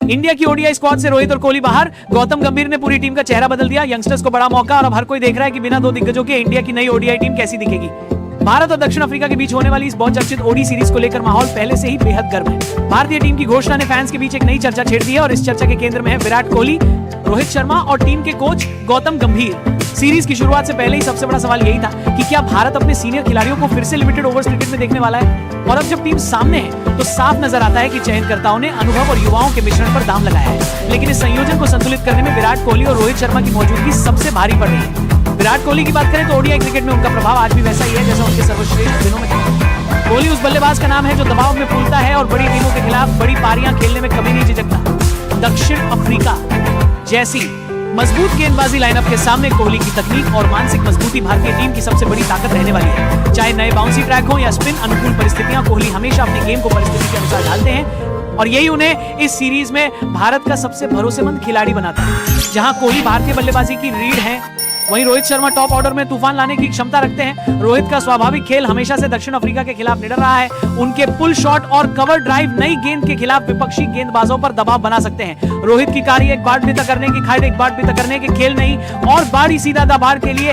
India की ODI squad से रोहित और कोहली बाहर, गौतम गंभीर ने पूरी टीम का चेहरा बदल दिया। यंगस्टर्स को बड़ा मौका और अब हर कोई देख रहा है कि बिना दो दिग्गजों के इंडिया की नई ओडीआई टीम कैसी दिखेगी। भारत और दक्षिण अफ्रीका के बीच होने वाली इस बहुत चर्चित ओडी सीरीज को लेकर माहौल पहले से ही बेहद गर्म है। भारतीय टीम की घोषणा ने फैंस के बीच एक नई चर्चा छेड़ दी है और इस चर्चा के केंद्र में है विराट कोहली, रोहित शर्मा और टीम के कोच गौतम गंभीर। सीरीज की शुरुआत से पहले ही सबसे बड़ा सवाल यही था कि क्या भारत अपने सीनियर खिलाड़ियों को फिर से लिमिटेड ओवर्स क्रिकेट में देखने वाला है। और अब जब टीम सामने है तो साफ नजर आता है कि चयनकर्ताओं ने अनुभव और युवाओं के मिश्रण पर दाम लगाया है। लेकिन इस संयोजन को संतुलित करने में विराट कोहली और रोहित शर्मा की मौजूदगी सबसे भारी पड़ रही है। विराट कोहली की बात करें तो ओडीआई क्रिकेट में उनका प्रभाव आज भी वैसा ही है जैसा उनके सर्वश्रेष्ठ दिनों में था। कोहली उस बल्लेबाज का नाम है जो दबाव में फूलता है और बड़ी टीमों के खिलाफ बड़ी पारियां खेलने में कभी नहीं झिझकता। दक्षिण अफ्रीका जैसी मजबूत गेंदबाजी लाइनअप के सामने कोहली की तकनीक और मानसिक मजबूती भारतीय टीम की सबसे बड़ी ताकत रहने वाली है। चाहे नए बाउंसी ट्रैक हो या स्पिन अनुकूल परिस्थितियां, कोहली हमेशा अपनी गेम को परिस्थिति के अनुसार ढालते हैं और यही उन्हें इस सीरीज में भारत का सबसे भरोसेमंद खिलाड़ी बनाता है। जहां कोहली भारतीय बल्लेबाजी की रीढ़ है, वहीं रोहित शर्मा टॉप ऑर्डर में तूफान लाने की क्षमता रखते हैं। रोहित का स्वाभाविक खेल हमेशा से दक्षिण अफ्रीका के खिलाफ निडर रहा है। उनके पुल शॉट और कवर ड्राइव नई गेंद के खिलाफ विपक्षी गेंदबाजों पर दबाव बना सकते हैं। रोहित की कार्य एक बाट बिता करने की खाड़ एक बाट बिता करने के खेल नहीं और बाड़ी सीधा दबार के लिए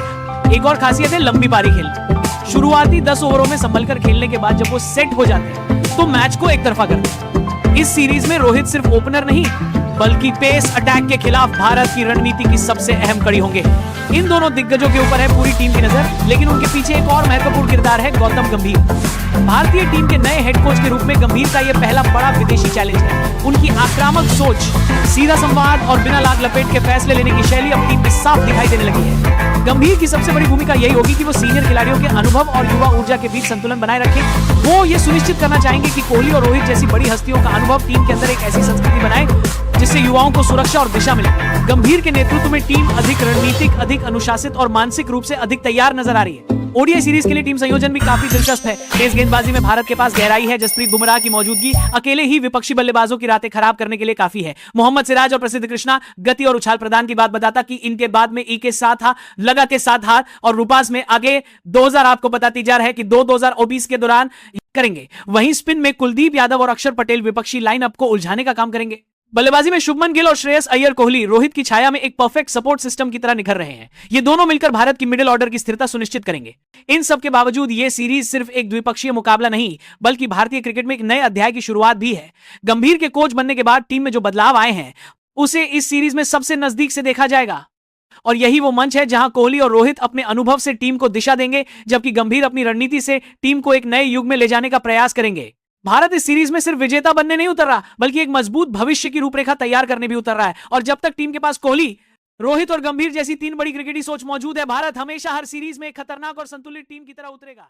एक और खासियत है लंबी पारी खेलना। शुरुआती 10 ओवरों में संभलकर खेलने के बाद जब वो सेट हो जाते हैं तो मैच को एक तरफा करते हैं। इस सीरीज में रोहित सिर्फ ओपनर नहीं बल्कि पेस अटैक के खिलाफ भारत की रणनीति की सबसे अहम कड़ी होंगे। इन दोनों दिग्गजों के ऊपर है पूरी टीम की नजर, लेकिन उनके पीछे एक और महत्वपूर्ण किरदार है गौतम गंभीर। भारतीय टीम के नए हेड कोच के रूप में गंभीर का यह पहला बड़ा विदेशी चैलेंज है। उनकी आक्रामक सोच, सीधा संवाद और बिना लाग लपेट के फैसले लेने की शैली अब टीम में साफ दिखाई देने लगी है। गंभीर की सबसे बड़ी भूमिका यही होगी कि वो सीनियर खिलाड़ियों के अनुभव और युवा ऊर्जा के बीच संतुलन बनाए रखें। वो ये सुनिश्चित करना चाहेंगे कि कोहली और रोहित जैसी बड़ी हस्तियों का अनुभव टीम के अंदर एक ऐसी संस्कृति बनाए जिससे युवाओं को सुरक्षा और दिशा मिले। गंभीर के नेतृत्व में टीम अधिक रणनीतिक, अधिक अनुशासित और मानसिक रूप से अधिक तैयार नजर आ रही है। ओडीआई सीरीज के लिए टीम संयोजन भी काफी दिलचस्प है। तेज गेंदबाजी में भारत के पास गहराई है। जसप्रीत बुमराह की मौजूदगी अकेले ही विपक्षी बल्लेबाजों की रातें खराब करने के लिए काफी है। मोहम्मद सिराज और प्रसिद्ध कृष्णा गति और उछाल प्रदान की बात बताता कि इनके बाद में ई के साथ लगा के साथ हाथ और रूपास में आगे 2000 आपको बताती जा रहा है कि 2020 के दौरान करेंगे। वहीं स्पिन में कुलदीप यादव और अक्षर पटेल विपक्षी लाइनअप को उलझाने का काम करेंगे। बल्लेबाजी में शुभमन गिल और श्रेयस अय्यर कोहली रोहित की छाया में एक परफेक्ट सपोर्ट सिस्टम की तरह निखर रहे हैं। ये दोनों मिलकर भारत की मिडिल ऑर्डर की स्थिरता सुनिश्चित करेंगे। इन सब के बावजूद ये सीरीज सिर्फ एक द्विपक्षीय मुकाबला नहीं बल्कि भारतीय क्रिकेट में एक नए अध्याय की शुरुआत भी है। गंभीर के कोच बनने के बाद टीम में जो बदलाव आए हैं उसे इस सीरीज में सबसे नजदीक से देखा जाएगा और यही वो मंच है जहां कोहली और रोहित अपने अनुभव से टीम को दिशा देंगे, जबकि गंभीर अपनी रणनीति से टीम को एक नए युग में ले जाने का प्रयास करेंगे। भारत इस सीरीज में सिर्फ विजेता बनने नहीं उतर रहा बल्कि एक मजबूत भविष्य की रूपरेखा तैयार करने भी उतर रहा है। और जब तक टीम के पास कोहली, रोहित और गंभीर जैसी तीन बड़ी क्रिकेटी सोच मौजूद है, भारत हमेशा हर सीरीज में एक खतरनाक और संतुलित टीम की तरह उतरेगा।